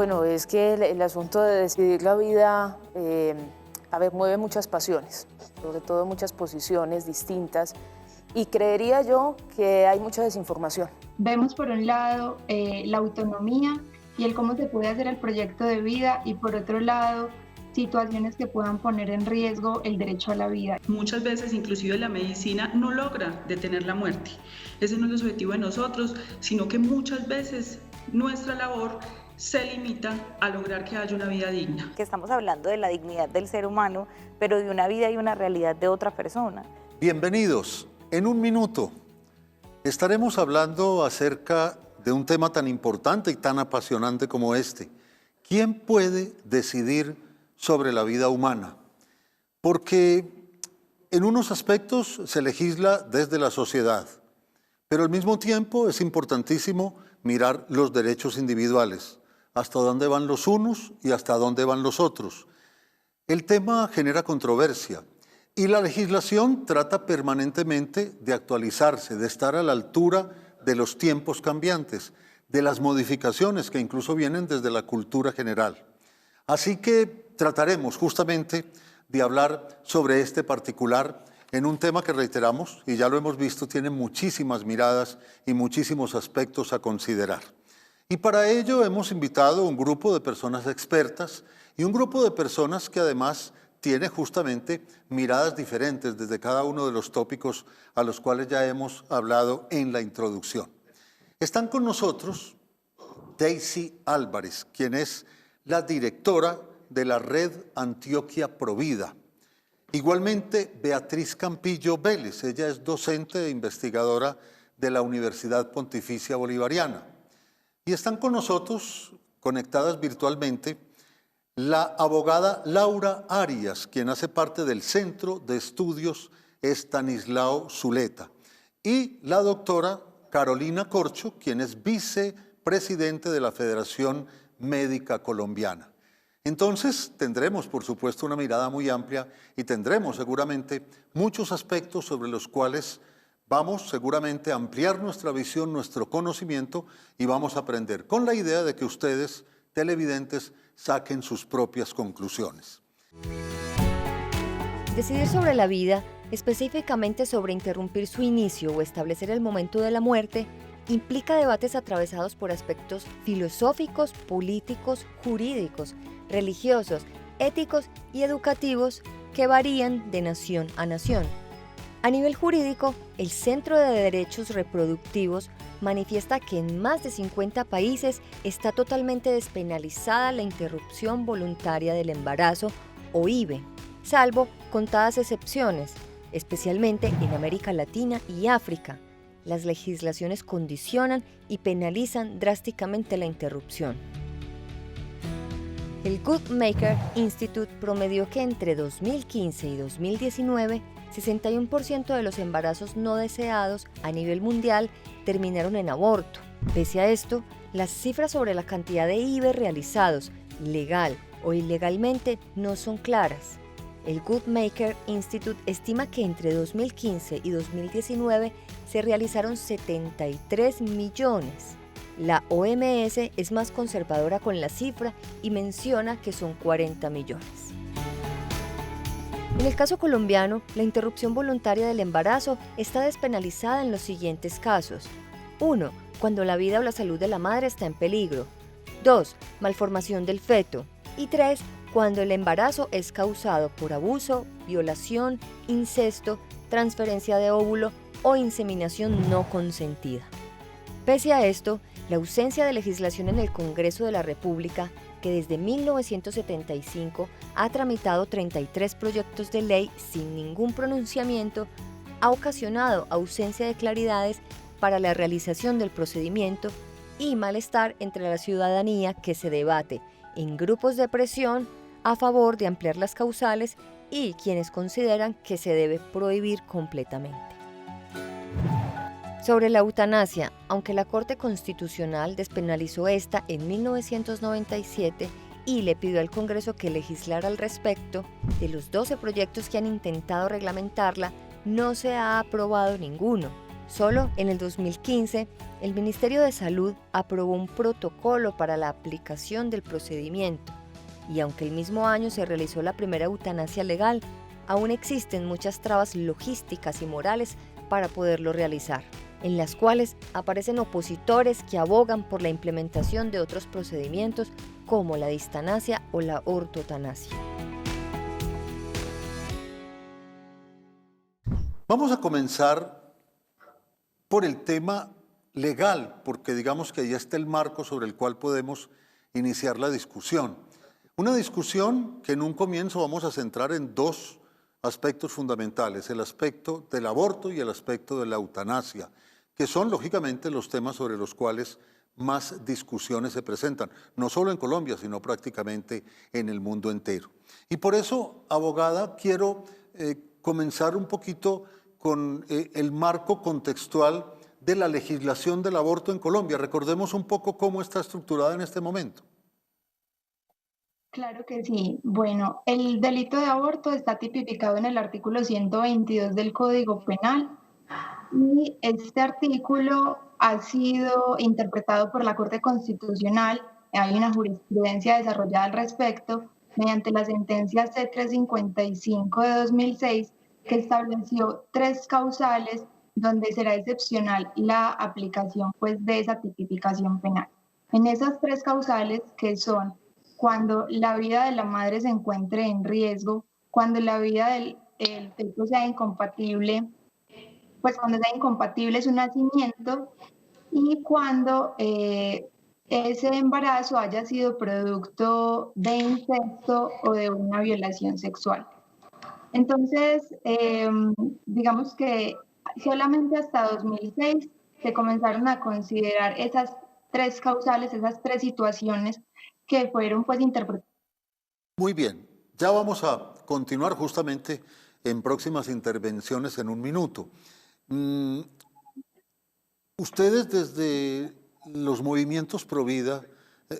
Bueno, es que el asunto de decidir la vida, mueve muchas pasiones, sobre todo muchas posiciones distintas, y creería yo que hay mucha desinformación. Vemos por un lado la autonomía y el cómo se puede hacer el proyecto de vida y por otro lado situaciones que puedan poner en riesgo el derecho a la vida. Muchas veces inclusive la medicina no logra detener la muerte. Ese no es el objetivo de nosotros, sino que muchas veces nuestra labor se limita a lograr que haya una vida digna. Que estamos hablando de la dignidad del ser humano, pero de una vida y una realidad de otra persona. Bienvenidos. En un minuto estaremos hablando acerca de un tema tan importante y tan apasionante como este. ¿Quién puede decidir sobre la vida humana? Porque en unos aspectos se legisla desde la sociedad, pero al mismo tiempo es importantísimo mirar los derechos individuales, hasta dónde van los unos y hasta dónde van los otros. El tema genera controversia y la legislación trata permanentemente de actualizarse, de estar a la altura de los tiempos cambiantes, de las modificaciones que incluso vienen desde la cultura general. Así que trataremos justamente de hablar sobre este particular en un tema que reiteramos, y ya lo hemos visto, tiene muchísimas miradas y muchísimos aspectos a considerar. Y para ello hemos invitado a un grupo de personas expertas y un grupo de personas que además tiene justamente miradas diferentes desde cada uno de los tópicos a los cuales ya hemos hablado en la introducción. Están con nosotros Daisy Álvarez, quien es la directora de la Red Antioquia Provida. Igualmente, Beatriz Campillo Vélez, ella es docente e investigadora de la Universidad Pontificia Bolivariana. Y están con nosotros, conectadas virtualmente, la abogada Laura Arias, quien hace parte del Centro de Estudios Estanislao Zuleta, y la doctora Carolina Corcho, quien es vicepresidente de la Federación Médica Colombiana. Entonces tendremos, por supuesto, una mirada muy amplia y tendremos seguramente muchos aspectos sobre los cuales vamos seguramente a ampliar nuestra visión, nuestro conocimiento y vamos a aprender con la idea de que ustedes, televidentes, saquen sus propias conclusiones. Decidir sobre la vida, específicamente sobre interrumpir su inicio o establecer el momento de la muerte, implica debates atravesados por aspectos filosóficos, políticos, jurídicos, religiosos, éticos y educativos que varían de nación a nación. A nivel jurídico, el Centro de Derechos Reproductivos manifiesta que en más de 50 países está totalmente despenalizada la interrupción voluntaria del embarazo o IVE, salvo contadas excepciones, especialmente en América Latina y África. Las legislaciones condicionan y penalizan drásticamente la interrupción. El Guttmacher Institute promedió que entre 2015 y 2019, 61% de los embarazos no deseados a nivel mundial terminaron en aborto. Pese a esto, las cifras sobre la cantidad de IVE realizados, legal o ilegalmente, no son claras. El Guttmacher Institute estima que entre 2015 y 2019 se realizaron 73 millones. La OMS es más conservadora con la cifra y menciona que son 40 millones. En el caso colombiano, la interrupción voluntaria del embarazo está despenalizada en los siguientes casos. 1. Cuando la vida o la salud de la madre está en peligro. 2. Malformación del feto. Y 3. Cuando el embarazo es causado por abuso, violación, incesto, transferencia de óvulo o inseminación no consentida. Pese a esto, la ausencia de legislación en el Congreso de la República, que desde 1975 ha tramitado 33 proyectos de ley sin ningún pronunciamiento, ha ocasionado ausencia de claridades para la realización del procedimiento y malestar entre la ciudadanía que se debate en grupos de presión a favor de ampliar las causales y quienes consideran que se debe prohibir completamente. Sobre la eutanasia, aunque la Corte Constitucional despenalizó esta en 1997 y le pidió al Congreso que legislara al respecto, de los 12 proyectos que han intentado reglamentarla, no se ha aprobado ninguno. Solo en el 2015, el Ministerio de Salud aprobó un protocolo para la aplicación del procedimiento, y aunque el mismo año se realizó la primera eutanasia legal, aún existen muchas trabas logísticas y morales para poderlo realizar, en las cuales aparecen opositores que abogan por la implementación de otros procedimientos como la distanasia o la ortotanasia. Vamos a comenzar por el tema legal, porque digamos que ahí está el marco sobre el cual podemos iniciar la discusión. Una discusión que en un comienzo vamos a centrar en dos aspectos fundamentales, el aspecto del aborto y el aspecto de la eutanasia, que son lógicamente los temas sobre los cuales más discusiones se presentan, no solo en Colombia, sino prácticamente en el mundo entero. Y por eso, abogada, quiero comenzar un poquito con el marco contextual de la legislación del aborto en Colombia. Recordemos un poco cómo está estructurada en este momento. Claro que sí. Bueno, el delito de aborto está tipificado en el artículo 122 del Código Penal y este artículo ha sido interpretado por la Corte Constitucional. Hay una jurisprudencia desarrollada al respecto mediante la sentencia C-355 de 2006 que estableció 3 causales donde será excepcional la aplicación pues, de esa tipificación penal. En esas 3 causales, que son cuando la vida de la madre se encuentre en riesgo, cuando la vida del feto sea incompatible, pues cuando sea incompatible su nacimiento, y cuando ese embarazo haya sido producto de incesto o de una violación sexual. Entonces, digamos que solamente hasta 2006 se comenzaron a considerar esas 3 causales, esas 3 situaciones que fueron pues interpretadas. Muy bien, ya vamos a continuar justamente en próximas intervenciones en un minuto. Ustedes desde los movimientos pro vida,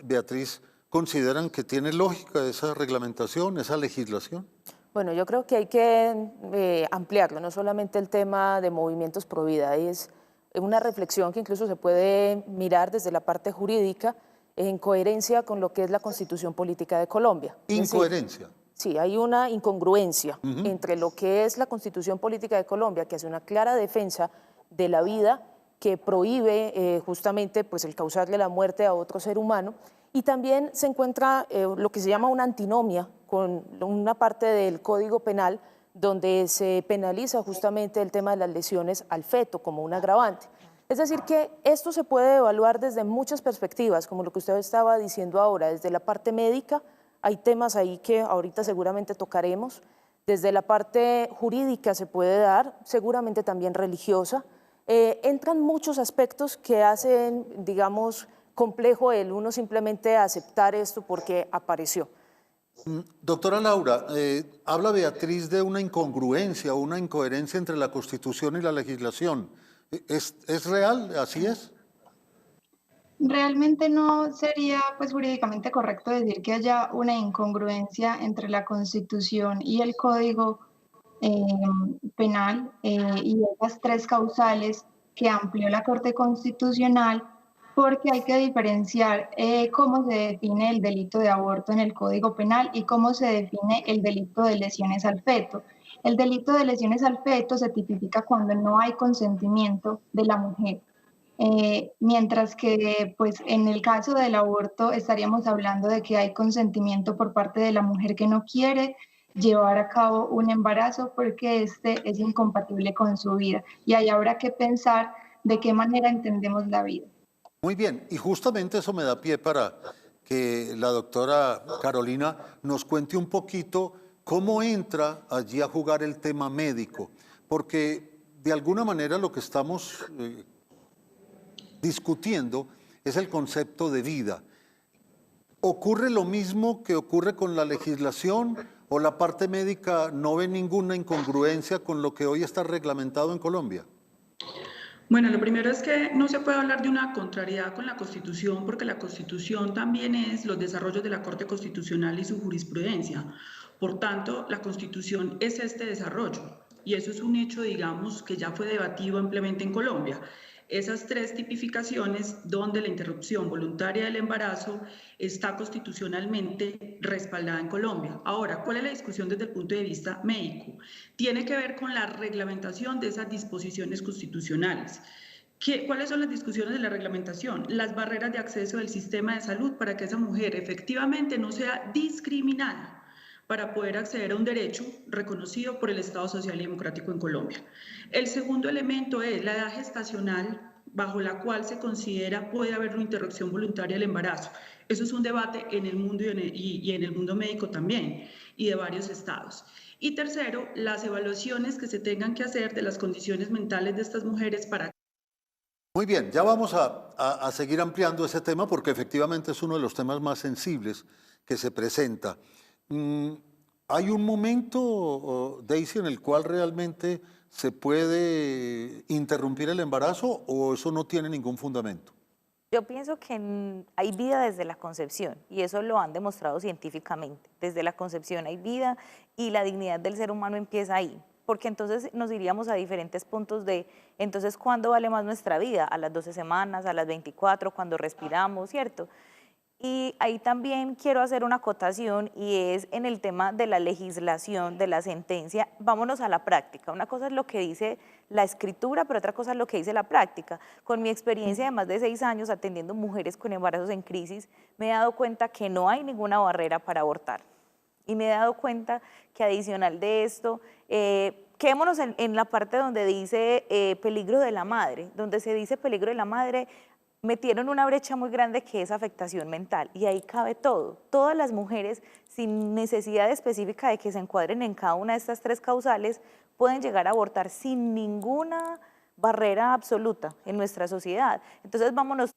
Beatriz, ¿consideran que tiene lógica esa reglamentación, esa legislación? Bueno, yo creo que hay que ampliarlo, no solamente el tema de movimientos pro vida, es una reflexión que incluso se puede mirar desde la parte jurídica en coherencia con lo que es la Constitución Política de Colombia. ¿Incoherencia? Sí, hay una incongruencia entre lo que es la Constitución Política de Colombia, que hace una clara defensa de la vida, que prohíbe justamente pues, el causarle la muerte a otro ser humano, y también se encuentra lo que se llama una antinomia con una parte del Código Penal donde se penaliza justamente el tema de las lesiones al feto como un agravante. Es decir, que esto se puede evaluar desde muchas perspectivas, como lo que usted estaba diciendo ahora, desde la parte médica, hay temas ahí que ahorita seguramente tocaremos, desde la parte jurídica se puede dar, seguramente también religiosa, entran muchos aspectos que hacen, digamos, complejo el uno simplemente aceptar esto porque apareció. Doctora Laura, habla Beatriz de una incongruencia o una incoherencia entre la Constitución y la legislación. ¿Es real? ¿Así es? Realmente no sería pues, jurídicamente correcto decir que haya una incongruencia entre la Constitución y el Código Penal y esas 3 causales que amplió la Corte Constitucional, porque hay que diferenciar cómo se define el delito de aborto en el Código Penal y cómo se define el delito de lesiones al feto. El delito de lesiones al feto se tipifica cuando no hay consentimiento de la mujer, mientras que pues, en el caso del aborto estaríamos hablando de que hay consentimiento por parte de la mujer que no quiere llevar a cabo un embarazo porque este es incompatible con su vida. Y ahí habrá que pensar de qué manera entendemos la vida. Muy bien, y justamente eso me da pie para que la doctora Carolina nos cuente un poquito cómo entra allí a jugar el tema médico, porque de alguna manera lo que estamos discutiendo es el concepto de vida. ¿Ocurre lo mismo que ocurre con la legislación o la parte médica no ve ninguna incongruencia con lo que hoy está reglamentado en Colombia? Bueno, lo primero es que no se puede hablar de una contrariedad con la Constitución, porque la Constitución también es los desarrollos de la Corte Constitucional y su jurisprudencia. Por tanto, la Constitución es este desarrollo. y eso es un hecho, digamos, que ya fue debatido ampliamente en Colombia. Esas 3 tipificaciones donde la interrupción voluntaria del embarazo está constitucionalmente respaldada en Colombia. Ahora, ¿cuál es la discusión desde el punto de vista médico? Tiene que ver con la reglamentación de esas disposiciones constitucionales. ¿Cuáles son las discusiones de la reglamentación? Las barreras de acceso del sistema de salud para que esa mujer efectivamente no sea discriminada para poder acceder a un derecho reconocido por el Estado Social y Democrático en Colombia. El segundo elemento es la edad gestacional bajo la cual se considera puede haber una interrupción voluntaria del embarazo. Eso es un debate en el mundo y en el mundo médico también, y de varios estados. Y tercero, las evaluaciones que se tengan que hacer de las condiciones mentales de estas mujeres para... Muy bien, ya vamos a seguir ampliando ese tema porque efectivamente es uno de los temas más sensibles que se presenta. ¿Hay un momento, Daisy, en el cual realmente se puede interrumpir el embarazo o eso no tiene ningún fundamento? Yo pienso que hay vida desde la concepción y eso lo han demostrado científicamente. Desde la concepción hay vida y la dignidad del ser humano empieza ahí. Porque entonces nos iríamos a diferentes puntos de, entonces, ¿cuándo vale más nuestra vida? A las 12 semanas, a las 24, cuando respiramos, ¿cierto? Y ahí también quiero hacer una acotación y es en el tema de la legislación, de la sentencia. Vámonos a la práctica. Una cosa es lo que dice la escritura, pero otra cosa es lo que dice la práctica. Con mi experiencia de más de 6 años atendiendo mujeres con embarazos en crisis, me he dado cuenta que no hay ninguna barrera para abortar. Y me he dado cuenta que adicional de esto, quedémonos en la parte donde dice peligro de la madre. Donde se dice peligro de la madre, metieron una brecha muy grande que es afectación mental y ahí cabe todo. Todas las mujeres, sin necesidad específica de que se encuadren en cada una de estas 3 causales, pueden llegar a abortar sin ninguna barrera absoluta en nuestra sociedad. Entonces vámonos.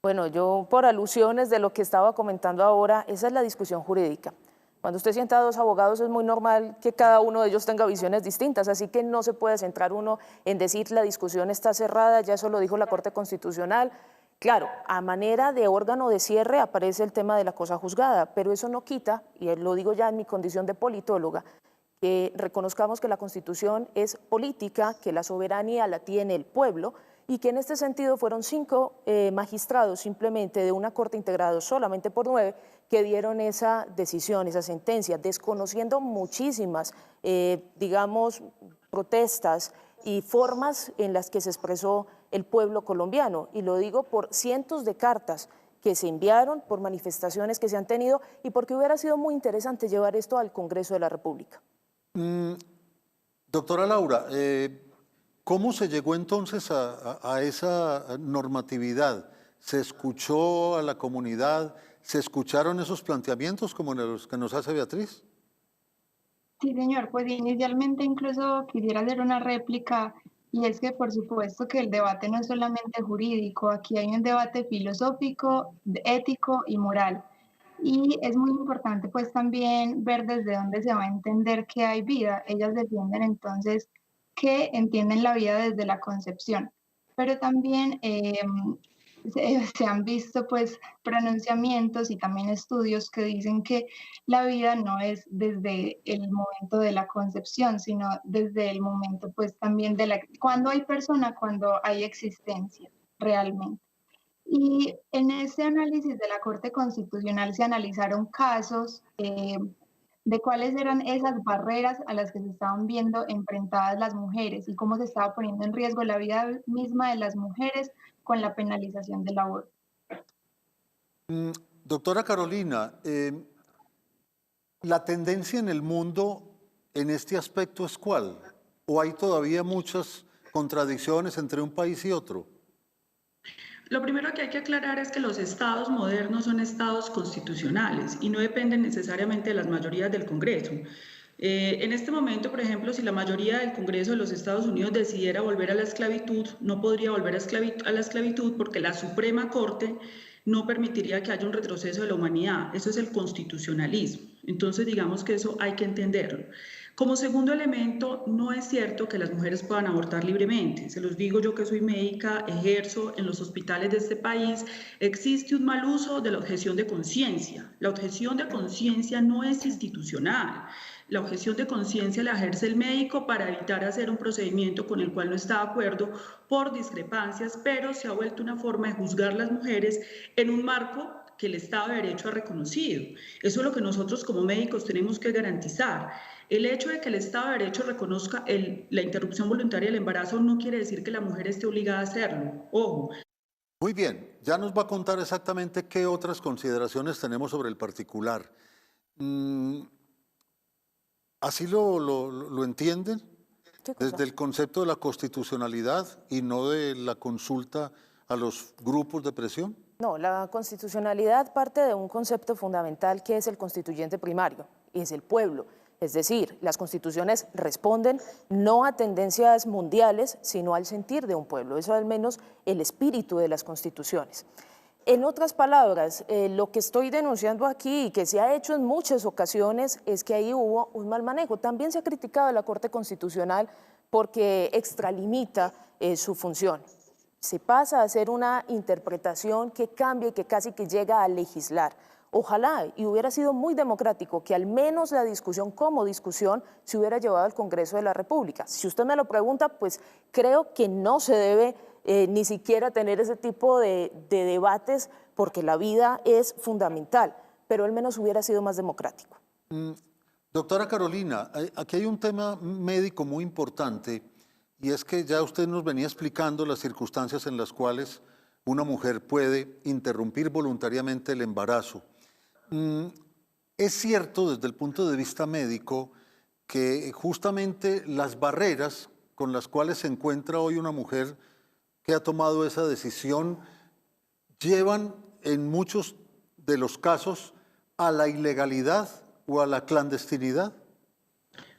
Bueno, yo por alusiones de lo que estaba comentando ahora, esa es la discusión jurídica. Cuando usted sienta a 2 abogados es muy normal que cada uno de ellos tenga visiones distintas, así que no se puede centrar uno en decir la discusión está cerrada, ya eso lo dijo la Corte Constitucional. Claro, a manera de órgano de cierre aparece el tema de la cosa juzgada, pero eso no quita, y lo digo ya en mi condición de politóloga, que reconozcamos que la Constitución es política, que la soberanía la tiene el pueblo, y que en este sentido fueron 5 magistrados simplemente de una corte integrados solamente por 9 que dieron esa decisión, esa sentencia, desconociendo muchísimas, digamos, protestas y formas en las que se expresó el pueblo colombiano. Y lo digo por cientos de cartas que se enviaron, por manifestaciones que se han tenido y porque hubiera sido muy interesante llevar esto al Congreso de la República. Doctora Laura, ¿cómo se llegó entonces a esa normatividad? ¿Se escuchó a la comunidad? ¿Se escucharon esos planteamientos como los que nos hace Beatriz? Sí, señor, pues inicialmente incluso quisiera hacer una réplica y es que por supuesto que el debate no es solamente jurídico, aquí hay un debate filosófico, ético y moral. Y es muy importante pues también ver desde dónde se va a entender que hay vida. Ellas defienden entonces que entienden la vida desde la concepción, pero también se han visto pues pronunciamientos y también estudios que dicen que la vida no es desde el momento de la concepción, sino desde el momento pues también de cuando hay persona, cuando hay existencia realmente. Y en ese análisis de la Corte Constitucional se analizaron casos de cuáles eran esas barreras a las que se estaban viendo enfrentadas las mujeres y cómo se estaba poniendo en riesgo la vida misma de las mujeres con la penalización del aborto. Doctora Carolina, ¿la tendencia en el mundo en este aspecto es cuál? ¿O hay todavía muchas contradicciones entre un país y otro? Lo primero que hay que aclarar es que los estados modernos son estados constitucionales y no dependen necesariamente de las mayorías del Congreso. En este momento, por ejemplo, si la mayoría del Congreso de los Estados Unidos decidiera volver a la esclavitud, no podría volver a la esclavitud porque la Suprema Corte no permitiría que haya un retroceso de la humanidad. Eso es el constitucionalismo. Entonces, digamos que eso hay que entenderlo. Como segundo elemento, no es cierto que las mujeres puedan abortar libremente. Se los digo yo que soy médica, ejerzo en los hospitales de este país. Existe un mal uso de la objeción de conciencia. La objeción de conciencia no es institucional. la objeción de conciencia la ejerce el médico para evitar hacer un procedimiento con el cual no está de acuerdo por discrepancias, pero se ha vuelto una forma de juzgar a las mujeres en un marco que el Estado de Derecho ha reconocido. Eso es lo que nosotros como médicos tenemos que garantizar. El hecho de que el Estado de Derecho reconozca la interrupción voluntaria del embarazo no quiere decir que la mujer esté obligada a hacerlo. Ojo. Muy bien, ya nos va a contar exactamente qué otras consideraciones tenemos sobre el particular. ¿Así lo entienden? Desde el concepto de la constitucionalidad y no de la consulta a los grupos de presión. No, la constitucionalidad parte de un concepto fundamental que es el constituyente primario, y es el pueblo. Es decir, las constituciones responden no a tendencias mundiales, sino al sentir de un pueblo. Eso es al menos el espíritu de las constituciones. En otras palabras, lo que estoy denunciando aquí y que se ha hecho en muchas ocasiones es que ahí hubo un mal manejo. También se ha criticado a la Corte Constitucional porque extralimita su función. Se pasa a hacer una interpretación que cambia y que casi que llega a legislar. Ojalá, y hubiera sido muy democrático, que al menos la discusión como discusión se hubiera llevado al Congreso de la República. Si usted me lo pregunta, pues creo que no se debe ni siquiera tener ese tipo de debates porque la vida es fundamental, pero al menos hubiera sido más democrático. Doctora Carolina, aquí hay un tema médico muy importante y es que ya usted nos venía explicando las circunstancias en las cuales una mujer puede interrumpir voluntariamente el embarazo. Es cierto desde el punto de vista médico que justamente las barreras con las cuales se encuentra hoy una mujer que ha tomado esa decisión llevan en muchos de los casos a la ilegalidad o a la clandestinidad.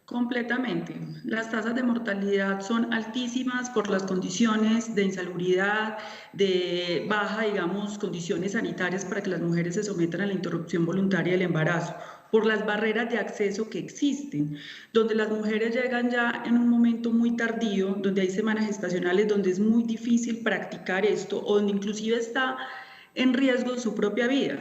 Completamente. Las tasas de mortalidad son altísimas por las condiciones de insalubridad, de baja, digamos, condiciones sanitarias para que las mujeres se sometan a la interrupción voluntaria del embarazo, por las barreras de acceso que existen, donde las mujeres llegan ya en un momento muy tardío, donde hay semanas gestacionales, donde es muy difícil practicar esto, o donde inclusive está en riesgo su propia vida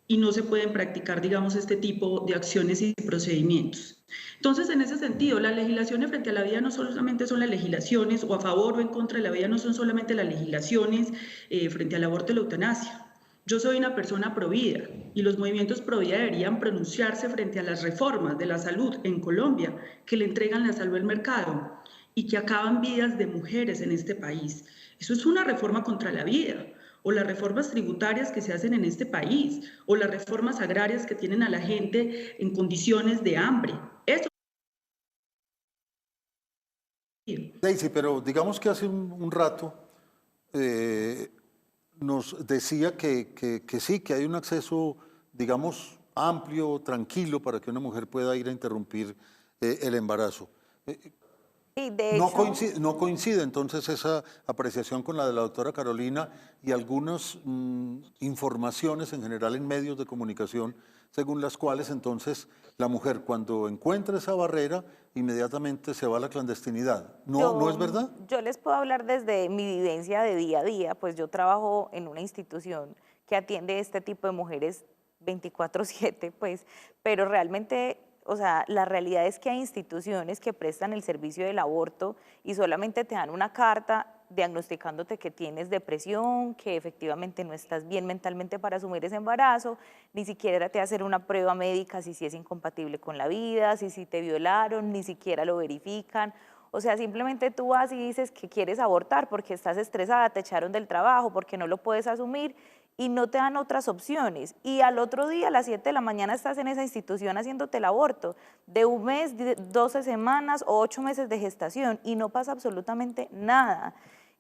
y no se pueden practicar, digamos, este tipo de acciones y procedimientos. Entonces, en ese sentido, las legislaciones frente a la vida no solamente son las legislaciones, o a favor o en contra de la vida no son solamente las legislaciones frente al aborto y la eutanasia. Yo soy una persona provida y los movimientos provida deberían pronunciarse frente a las reformas de la salud en Colombia que le entregan la salud al mercado y que acaban vidas de mujeres en este país. Eso es una reforma contra la vida. O las reformas tributarias que se hacen en este país, o las reformas agrarias que tienen a la gente en condiciones de hambre. Eso. Daisy, pero digamos que hace un rato nos decía que sí, que hay un acceso, digamos, amplio, tranquilo, para que una mujer pueda ir a interrumpir el embarazo. Sí, de hecho, no coincide entonces esa apreciación con la de la doctora Carolina y algunas informaciones en general en medios de comunicación, según las cuales entonces la mujer cuando encuentra esa barrera inmediatamente se va a la clandestinidad. ¿No es verdad? Yo les puedo hablar desde mi vivencia de día a día, pues yo trabajo en una institución que atiende este tipo de mujeres 24/7, pues, pero realmente... O sea, la realidad es que hay instituciones que prestan el servicio del aborto y solamente te dan una carta diagnosticándote que tienes depresión, que efectivamente no estás bien mentalmente para asumir ese embarazo, ni siquiera te hacen una prueba médica si es incompatible con la vida, si te violaron, ni siquiera lo verifican. O sea, simplemente tú vas y dices que quieres abortar porque estás estresada, te echaron del trabajo, porque no lo puedes asumir y no te dan otras opciones. Y al otro día, a las 7 de la mañana, estás en esa institución haciéndote el aborto de un mes, 12 semanas o 8 meses de gestación y no pasa absolutamente nada.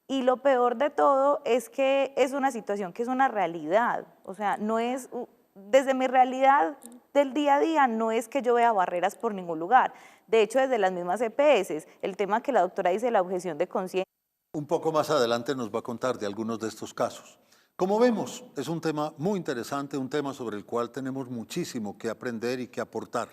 Y lo peor de todo es que es una situación que es una realidad. O sea, no es, desde mi realidad del día a día, no es que yo vea barreras por ningún lugar. De hecho, desde las mismas EPS, el tema que la doctora dice, la objeción de conciencia. Un poco más adelante nos va a contar de algunos de estos casos. Como vemos, es un tema muy interesante, un tema sobre el cual tenemos muchísimo que aprender y que aportar.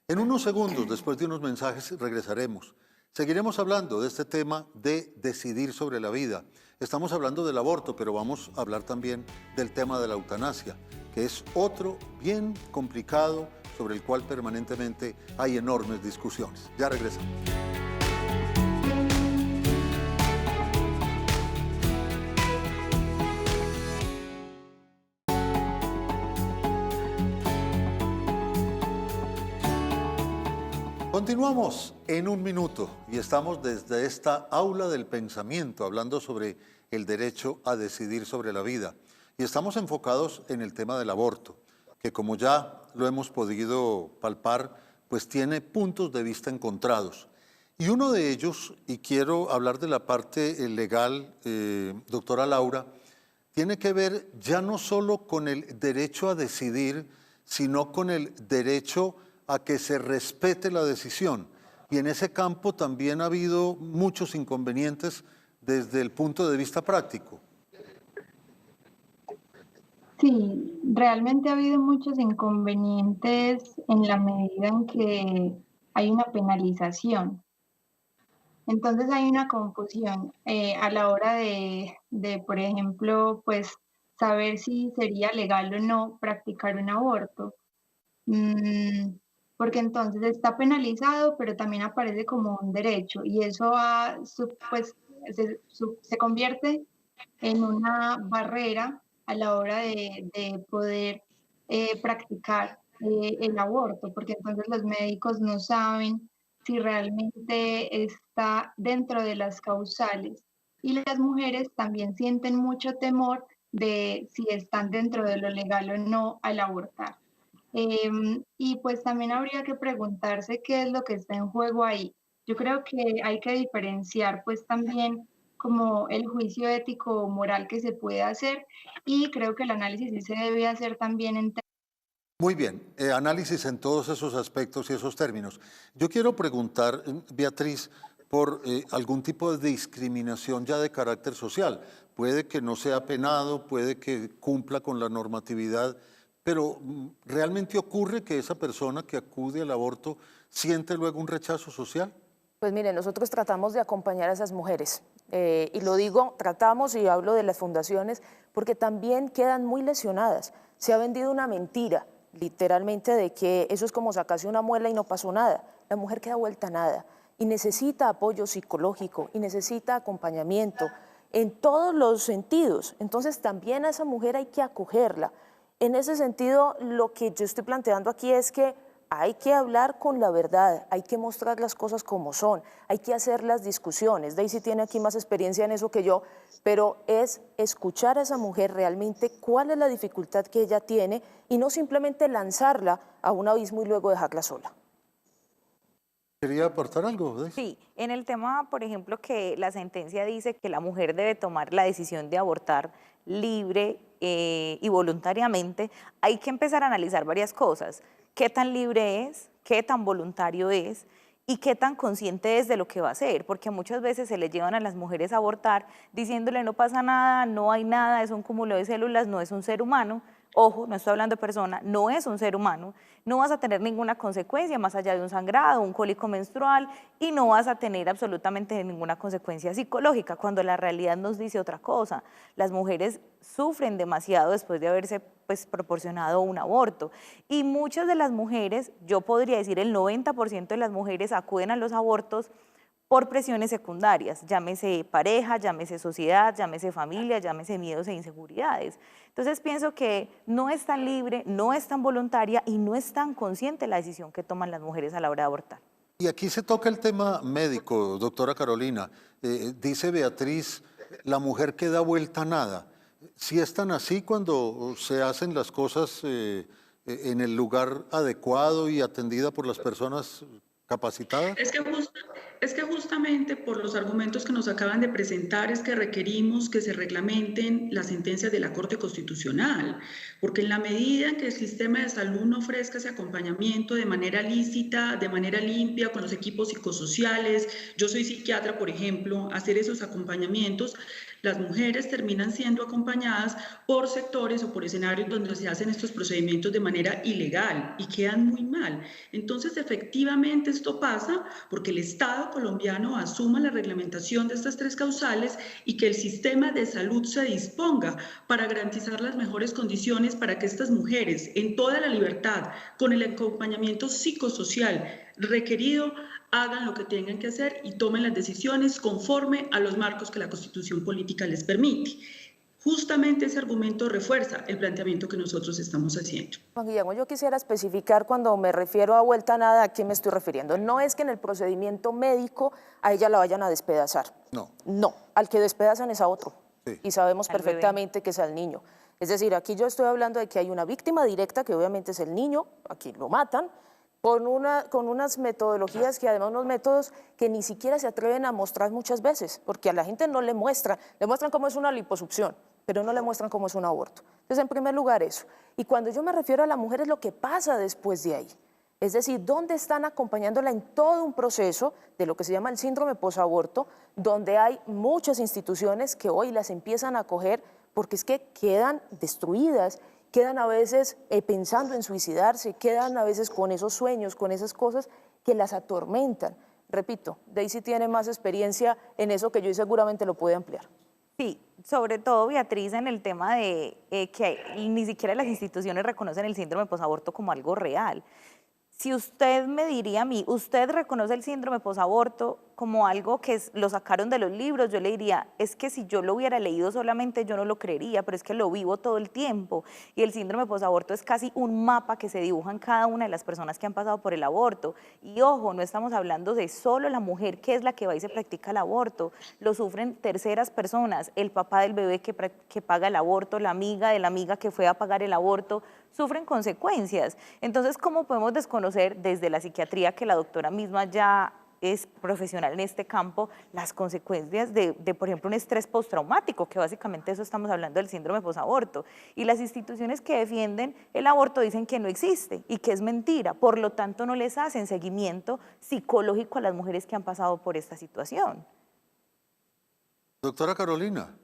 En unos segundos, después de unos mensajes, regresaremos. Seguiremos hablando de este tema de decidir sobre la vida. Estamos hablando del aborto, pero vamos a hablar también del tema de la eutanasia, que es otro bien complicado, sobre el cual permanentemente hay enormes discusiones. Ya regresamos. Continuamos en un minuto y estamos desde esta aula del pensamiento hablando sobre el derecho a decidir sobre la vida. Y estamos enfocados en el tema del aborto, que como ya lo hemos podido palpar, pues tiene puntos de vista encontrados. Y uno de ellos, y quiero hablar de la parte legal, doctora Laura, tiene que ver ya no solo con el derecho a decidir, sino con el derecho a que se respete la decisión. Y en ese campo también ha habido muchos inconvenientes desde el punto de vista práctico. Sí, realmente ha habido muchos inconvenientes en la medida en que hay una penalización. Entonces hay una confusión a la hora por ejemplo, pues saber si sería legal o no practicar un aborto. Mm, Porque entonces está penalizado, pero también aparece como un derecho y eso pues, se convierte en una barrera a la hora de poder practicar el aborto, porque entonces los médicos no saben si realmente está dentro de las causales. Y las mujeres también sienten mucho temor de si están dentro de lo legal o no al abortar. Y pues también habría que preguntarse qué es lo que está en juego ahí. Yo creo que hay que diferenciar pues también como el juicio ético o moral que se puede hacer y creo que el análisis sí se debe hacer también en Muy bien, análisis en todos esos aspectos y esos términos. Yo quiero preguntar, Beatriz, por algún tipo de discriminación ya de carácter social. Puede que no sea penado, puede que cumpla con la normatividad, pero ¿realmente ocurre que esa persona que acude al aborto siente luego un rechazo social? Pues mire, nosotros tratamos de acompañar a esas mujeres. Y lo digo, tratamos y hablo de las fundaciones porque también quedan muy lesionadas. Se ha vendido una mentira, literalmente, de que eso es como sacarse una muela y no pasó nada. La mujer queda vuelta a nada y necesita apoyo psicológico y necesita acompañamiento en todos los sentidos. Entonces también a esa mujer hay que acogerla. En ese sentido, lo que yo estoy planteando aquí es que hay que hablar con la verdad, hay que mostrar las cosas como son, hay que hacer las discusiones. Daisy tiene aquí más experiencia en eso que yo, pero es escuchar a esa mujer realmente cuál es la dificultad que ella tiene y no simplemente lanzarla a un abismo y luego dejarla sola. ¿Quería aportar algo, Daisy? Sí, en el tema, por ejemplo, que la sentencia dice que la mujer debe tomar la decisión de abortar libre y voluntariamente, hay que empezar a analizar varias cosas. ¿Qué tan libre es? ¿Qué tan voluntario es? ¿Y qué tan consciente es de lo que va a hacer? Porque muchas veces se le llevan a las mujeres a abortar diciéndole no pasa nada, no hay nada, es un cúmulo de células, no es un ser humano. Ojo, no estoy hablando de persona, no es un ser humano, no vas a tener ninguna consecuencia más allá de un sangrado, un cólico menstrual y no vas a tener absolutamente ninguna consecuencia psicológica, cuando la realidad nos dice otra cosa. Las mujeres sufren demasiado después de haberse proporcionado un aborto y muchas de las mujeres, yo podría decir el 90% de las mujeres acuden a los abortos por presiones secundarias, llámese pareja, llámese sociedad, llámese familia, llámese miedos e inseguridades. Entonces pienso que no es tan libre, no es tan voluntaria y no es tan consciente la decisión que toman las mujeres a la hora de abortar. Y aquí se toca el tema médico, doctora Carolina. Dice Beatriz, la mujer que da vuelta a nada. ¿Sí es tan así cuando se hacen las cosas en el lugar adecuado y atendida por las personas capacitadas? Es que justamente por los argumentos que nos acaban de presentar es que requerimos que se reglamenten las sentencias de la Corte Constitucional, porque en la medida en que el sistema de salud no ofrezca ese acompañamiento de manera lícita, de manera limpia, con los equipos psicosociales, yo soy psiquiatra, por ejemplo, hacer esos acompañamientos, las mujeres terminan siendo acompañadas por sectores o por escenarios donde se hacen estos procedimientos de manera ilegal y quedan muy mal. Entonces, efectivamente, esto pasa porque el Estado Estado colombiano asuma la reglamentación de estas tres causales y que el sistema de salud se disponga para garantizar las mejores condiciones para que estas mujeres, en toda la libertad, con el acompañamiento psicosocial requerido, hagan lo que tengan que hacer y tomen las decisiones conforme a los marcos que la Constitución política les permite. Justamente ese argumento refuerza el planteamiento que nosotros estamos haciendo. Juan Guillermo, yo quisiera especificar cuando me refiero a vuelta a nada, ¿a quién me estoy refiriendo? No es que en el procedimiento médico a ella la vayan a despedazar. No. No, al que despedazan es a otro. Sí. Y sabemos Al perfectamente que es al niño. Es decir, aquí yo estoy hablando de que hay una víctima directa, que obviamente es el niño, a quien lo matan, con unas metodologías que además unos métodos que ni siquiera se atreven a mostrar muchas veces, porque a la gente no le muestran cómo es una liposucción, pero no le muestran cómo es un aborto. Entonces, en primer lugar, eso. Y cuando yo me refiero a la mujer es lo que pasa después de ahí. Es decir, dónde están acompañándola en todo un proceso de lo que se llama el síndrome posaborto, donde hay muchas instituciones que hoy las empiezan a acoger porque es que quedan destruidas, quedan a veces pensando en suicidarse, quedan a veces con esos sueños, con esas cosas que las atormentan. Repito, Daisy tiene más experiencia en eso que yo y seguramente lo puede ampliar. Sí, sobre todo, Beatriz, en el tema de que ni siquiera las instituciones reconocen el síndrome posaborto como algo real. Si usted me diría a mí, ¿usted reconoce el síndrome posaborto como algo que lo sacaron de los libros? Yo le diría, es que si yo lo hubiera leído solamente yo no lo creería, pero es que lo vivo todo el tiempo. Y el síndrome posaborto es casi un mapa que se dibuja en cada una de las personas que han pasado por el aborto. Y ojo, no estamos hablando de solo la mujer que es la que va y se practica el aborto, lo sufren terceras personas, el papá del bebé que paga el aborto, la amiga de la amiga que fue a pagar el aborto, sufren consecuencias. Entonces, ¿cómo podemos desconocer desde la psiquiatría, que la doctora misma ya es profesional en este campo, las consecuencias de, por ejemplo, un estrés postraumático, que básicamente eso estamos hablando del síndrome posaborto? Y las instituciones que defienden el aborto dicen que no existe y que es mentira, por lo tanto no les hacen seguimiento psicológico a las mujeres que han pasado por esta situación. Doctora Carolina.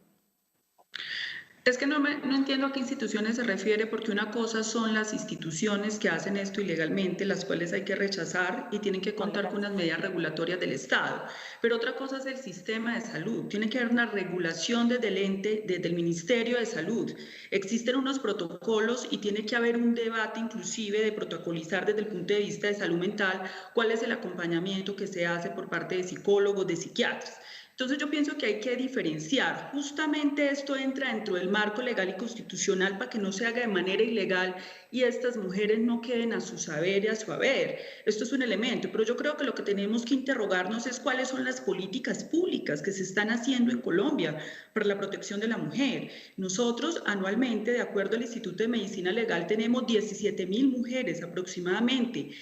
Es que no entiendo a qué instituciones se refiere, porque una cosa son las instituciones que hacen esto ilegalmente, las cuales hay que rechazar y tienen que contar con unas medidas regulatorias del Estado. Pero otra cosa es el sistema de salud. Tiene que haber una regulación desde el ente, desde el Ministerio de Salud. Existen unos protocolos y tiene que haber un debate inclusive de protocolizar desde el punto de vista de salud mental cuál es el acompañamiento que se hace por parte de psicólogos, de psiquiatras. Entonces yo pienso que hay que diferenciar. Justamente esto entra dentro del marco legal y constitucional para que no se haga de manera ilegal y estas mujeres no queden a su saber y a su haber. Esto es un elemento, pero yo creo que lo que tenemos que interrogarnos es cuáles son las políticas públicas que se están haciendo en Colombia para la protección de la mujer. Nosotros anualmente, de acuerdo al Instituto de Medicina Legal, tenemos 17.000 mujeres aproximadamente,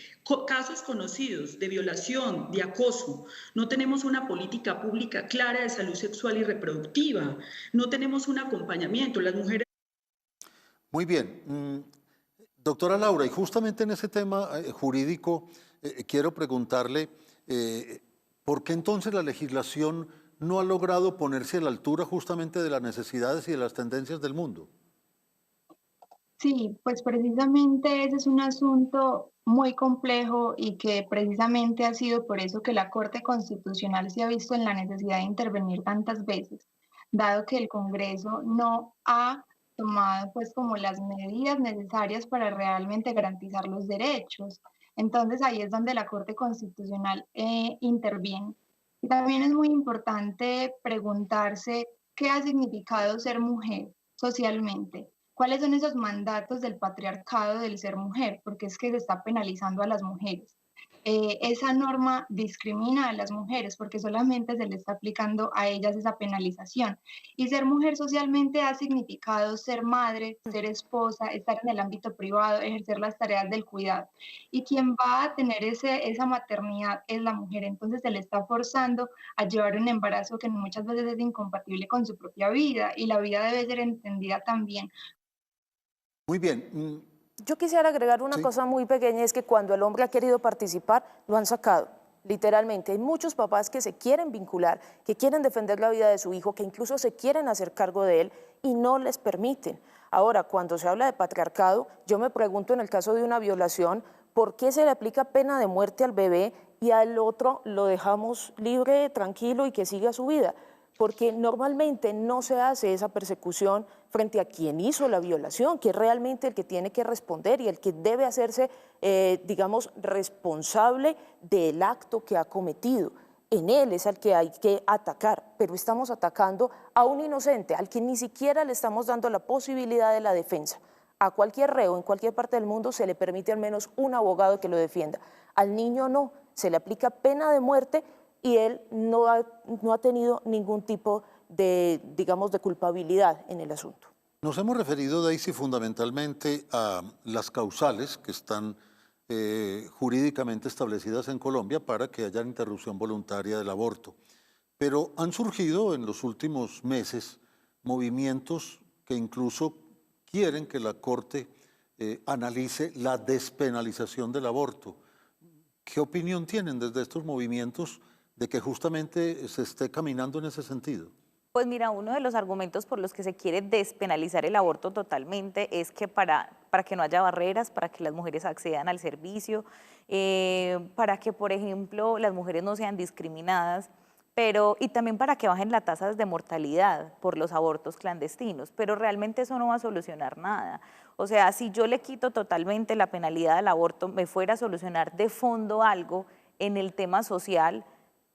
casos conocidos de violación, de acoso. No tenemos una política pública clara de salud sexual y reproductiva. No tenemos un acompañamiento. Las mujeres... Muy bien. Doctora Laura, y justamente en ese tema jurídico quiero preguntarle, ¿por qué entonces la legislación no ha logrado ponerse a la altura justamente de las necesidades y de las tendencias del mundo? Sí, pues precisamente ese es un asunto muy complejo y que precisamente ha sido por eso que la Corte Constitucional se ha visto en la necesidad de intervenir tantas veces, dado que el Congreso no ha tomado pues como las medidas necesarias para realmente garantizar los derechos. Entonces ahí es donde la Corte Constitucional interviene. Y también es muy importante preguntarse qué ha significado ser mujer socialmente. ¿Cuáles son esos mandatos del patriarcado del ser mujer? Porque es que se está penalizando a las mujeres. Esa norma discrimina a las mujeres porque solamente se le está aplicando a ellas esa penalización. Y ser mujer socialmente ha significado ser madre, ser esposa, estar en el ámbito privado, ejercer las tareas del cuidado. Y quien va a tener esa maternidad es la mujer. Entonces se le está forzando a llevar un embarazo que muchas veces es incompatible con su propia vida y la vida debe ser entendida también. Muy bien. Yo quisiera agregar una cosa muy pequeña, es que cuando el hombre ha querido participar, lo han sacado, literalmente. Hay muchos papás que se quieren vincular, que quieren defender la vida de su hijo, que incluso se quieren hacer cargo de él y no les permiten. Ahora, cuando se habla de patriarcado, yo me pregunto en el caso de una violación, ¿por qué se le aplica pena de muerte al bebé y al otro lo dejamos libre, tranquilo y que siga su vida, porque normalmente no se hace esa persecución frente a quien hizo la violación, que es realmente el que tiene que responder y el que debe hacerse, digamos, responsable del acto que ha cometido. En él es al que hay que atacar, pero estamos atacando a un inocente, al que ni siquiera le estamos dando la posibilidad de la defensa. A cualquier reo en cualquier parte del mundo se le permite al menos un abogado que lo defienda. Al niño no, se le aplica pena de muerte y él no ha tenido ningún tipo de, digamos, de culpabilidad en el asunto. Nos hemos referido, Daisy, fundamentalmente a las causales que están jurídicamente establecidas en Colombia para que haya interrupción voluntaria del aborto. Pero han surgido en los últimos meses movimientos que incluso quieren que la Corte analice la despenalización del aborto. ¿Qué opinión tienen desde estos movimientos de que justamente se esté caminando en ese sentido? Pues mira, uno de los argumentos por los que se quiere despenalizar el aborto totalmente es que para que no haya barreras, para que las mujeres accedan al servicio, para que, por ejemplo, las mujeres no sean discriminadas, y también para que bajen las tasas de mortalidad por los abortos clandestinos, pero realmente eso no va a solucionar nada. O sea, si yo le quito totalmente la penalidad al aborto, me fuera a solucionar de fondo algo en el tema social.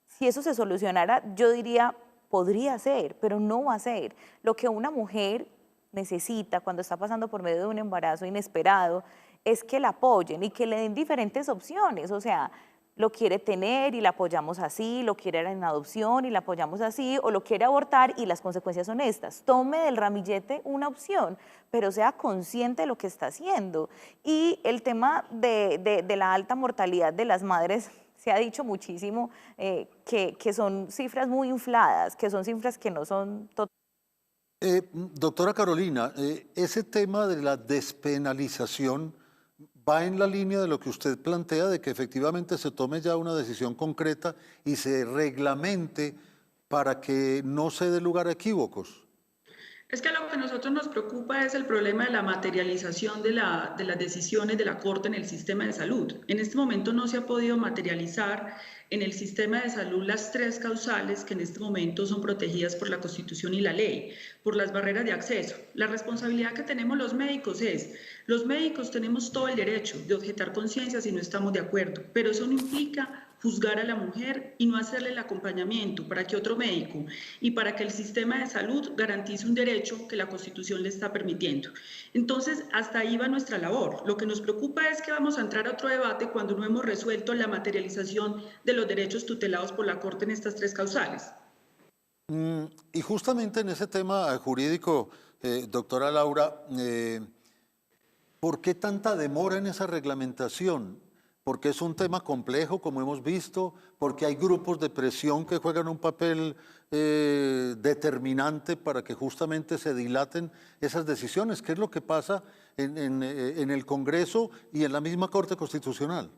Si eso se solucionara, yo diría, podría ser, pero no va a ser. Lo que una mujer necesita cuando está pasando por medio de un embarazo inesperado es que la apoyen y que le den diferentes opciones. O sea, lo quiere tener y la apoyamos así, lo quiere en adopción y la apoyamos así, o lo quiere abortar y las consecuencias son estas. Tome del ramillete una opción, pero sea consciente de lo que está haciendo. Y el tema de la alta mortalidad de las madres, se ha dicho muchísimo que son cifras muy infladas, que son cifras que no son totalmente. Doctora Carolina, ese tema de la despenalización va en la línea de lo que usted plantea, de que efectivamente se tome ya una decisión concreta y se reglamente para que no se dé lugar a equívocos. Es que lo que a nosotros nos preocupa es el problema de la materialización de las decisiones de la Corte en el sistema de salud. En este momento no se ha podido materializar en el sistema de salud las tres causales que en este momento son protegidas por la Constitución y la ley, por las barreras de acceso. La responsabilidad que tenemos los médicos los médicos tenemos todo el derecho de objetar conciencia si no estamos de acuerdo, pero eso no implica juzgar a la mujer y no hacerle el acompañamiento para que otro médico y para que el sistema de salud garantice un derecho que la Constitución le está permitiendo. Entonces, hasta ahí va nuestra labor. Lo que nos preocupa es que vamos a entrar a otro debate cuando no hemos resuelto la materialización de los derechos tutelados por la Corte en estas tres causales. Y justamente en ese tema jurídico, doctora Laura, ¿por qué tanta demora en esa reglamentación? Porque es un tema complejo, como hemos visto, porque hay grupos de presión que juegan un papel determinante para que justamente se dilaten esas decisiones. ¿Qué es lo que pasa en el Congreso y en la misma Corte Constitucional?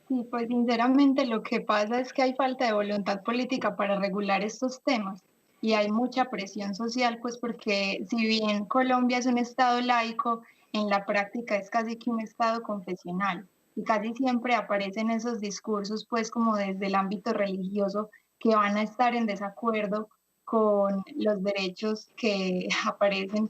Sí, pues sinceramente lo que pasa es que hay falta de voluntad política para regular estos temas y hay mucha presión social, pues porque si bien Colombia es un estado laico, en la práctica es casi que un estado confesional y casi siempre aparecen esos discursos pues como desde el ámbito religioso que van a estar en desacuerdo con los derechos que aparecen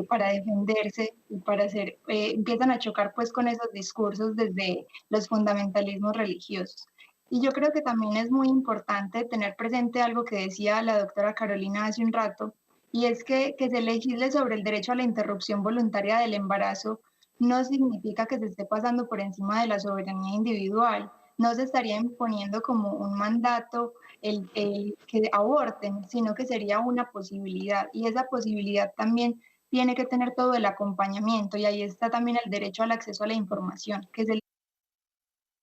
para defenderse y para hacer, empiezan a chocar pues con esos discursos desde los fundamentalismos religiosos. Y yo creo que también es muy importante tener presente algo que decía la doctora Carolina hace un rato, y es que se legisle sobre el derecho a la interrupción voluntaria del embarazo no significa que se esté pasando por encima de la soberanía individual, no se estaría imponiendo como un mandato el que aborten, sino que sería una posibilidad, y esa posibilidad también tiene que tener todo el acompañamiento, y ahí está también el derecho al acceso a la información, que es el...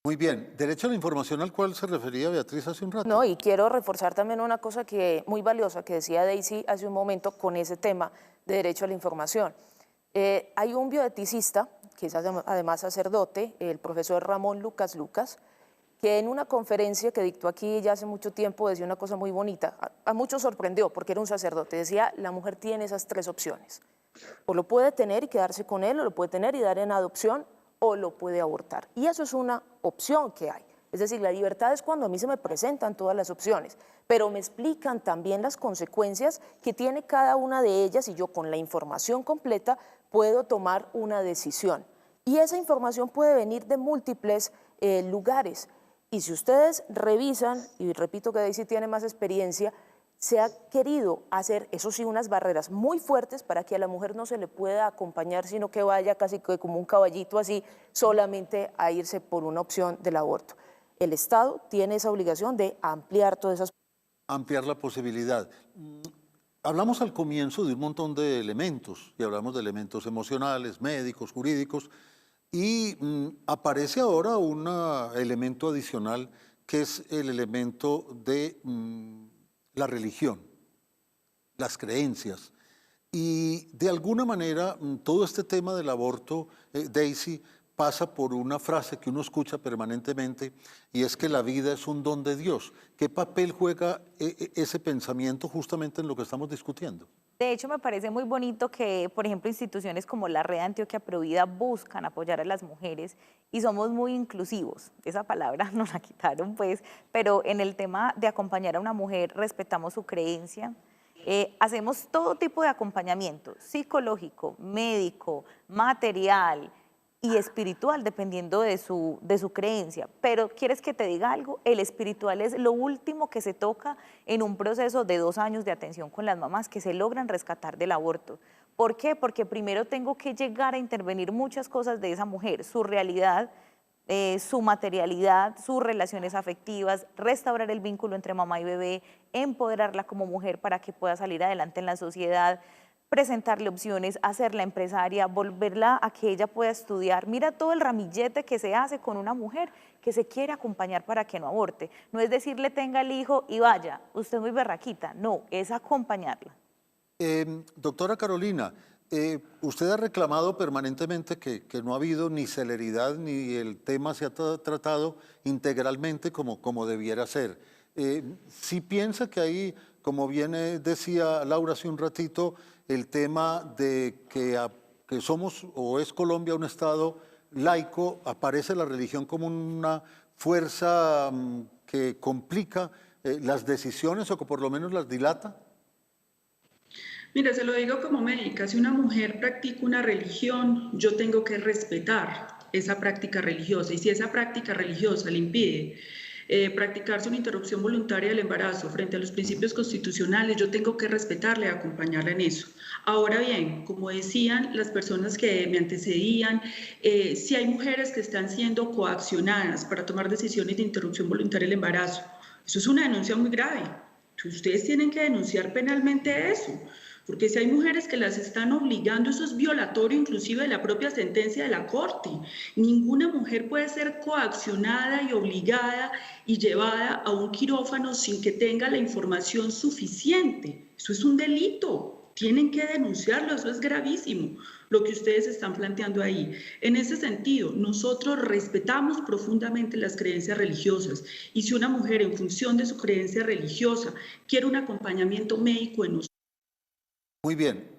Muy bien, derecho a la información al cual se refería Beatriz hace un rato. No, y quiero reforzar también una cosa que muy valiosa que decía Daisy hace un momento con ese tema de derecho a la información. Hay un bioeticista, que es además sacerdote, el profesor Ramón Lucas Lucas, que en una conferencia que dictó aquí ya hace mucho tiempo decía una cosa muy bonita. A muchos sorprendió porque era un sacerdote. Decía, la mujer tiene esas tres opciones. O lo puede tener y quedarse con él, o lo puede tener y dar en adopción, o lo puede abortar. Y eso es una opción que hay. Es decir, la libertad es cuando a mí se me presentan todas las opciones, pero me explican también las consecuencias que tiene cada una de ellas y yo con la información completa puedo tomar una decisión. Y esa información puede venir de múltiples lugares. Y si ustedes revisan, y repito que Daisy tiene más experiencia, se ha querido hacer, eso sí, unas barreras muy fuertes para que a la mujer no se le pueda acompañar, sino que vaya casi como un caballito así, solamente a irse por una opción del aborto. El Estado tiene esa obligación de ampliar todas esas... Ampliar la posibilidad. Hablamos al comienzo de un montón de elementos, y hablamos de elementos emocionales, médicos, jurídicos, y aparece ahora un elemento adicional que es el elemento de la religión, las creencias. Y de alguna manera todo este tema del aborto, Daisy, pasa por una frase que uno escucha permanentemente y es que la vida es un don de Dios. ¿Qué papel juega ese pensamiento justamente en lo que estamos discutiendo? De hecho, me parece muy bonito que, por ejemplo, instituciones como la Red Antioquia Provida buscan apoyar a las mujeres y somos muy inclusivos. Esa palabra nos la quitaron, pues, pero en el tema de acompañar a una mujer respetamos su creencia. Hacemos todo tipo de acompañamiento, psicológico, médico, material y espiritual, dependiendo de su creencia. Pero, ¿quieres que te diga algo? El espiritual es lo último que se toca en un proceso de 2 años de atención con las mamás que se logran rescatar del aborto. ¿Por qué? Porque primero tengo que llegar a intervenir muchas cosas de esa mujer, su realidad, su materialidad, sus relaciones afectivas, restaurar el vínculo entre mamá y bebé, empoderarla como mujer para que pueda salir adelante en la sociedad, presentarle opciones, hacerla empresaria, volverla a que ella pueda estudiar. Mira todo el ramillete que se hace con una mujer que se quiere acompañar para que no aborte. No es decirle tenga el hijo y vaya, usted es muy berraquita, no, es acompañarla. Doctora Carolina, usted ha reclamado permanentemente que no ha habido ni celeridad ni el tema se ha tratado integralmente como debiera ser. ¿Sí piensa que ahí, como bien decía Laura hace un ratito, el tema de que somos o es Colombia un Estado laico, aparece la religión como una fuerza que complica las decisiones o que por lo menos las dilata? Mira, se lo digo como médica, si una mujer practica una religión, yo tengo que respetar esa práctica religiosa, y si esa práctica religiosa le impide practicarse una interrupción voluntaria del embarazo frente a los principios constitucionales, yo tengo que respetarla y acompañarla en eso. Ahora bien, como decían las personas que me antecedían, si hay mujeres que están siendo coaccionadas para tomar decisiones de interrupción voluntaria del embarazo, eso es una denuncia muy grave. Ustedes tienen que denunciar penalmente eso. Porque si hay mujeres que las están obligando, eso es violatorio inclusive de la propia sentencia de la Corte. Ninguna mujer puede ser coaccionada y obligada y llevada a un quirófano sin que tenga la información suficiente. Eso es un delito. Tienen que denunciarlo, eso es gravísimo, lo que ustedes están planteando ahí. En ese sentido, nosotros respetamos profundamente las creencias religiosas y si una mujer en función de su creencia religiosa quiere un acompañamiento médico en nosotros. Muy bien.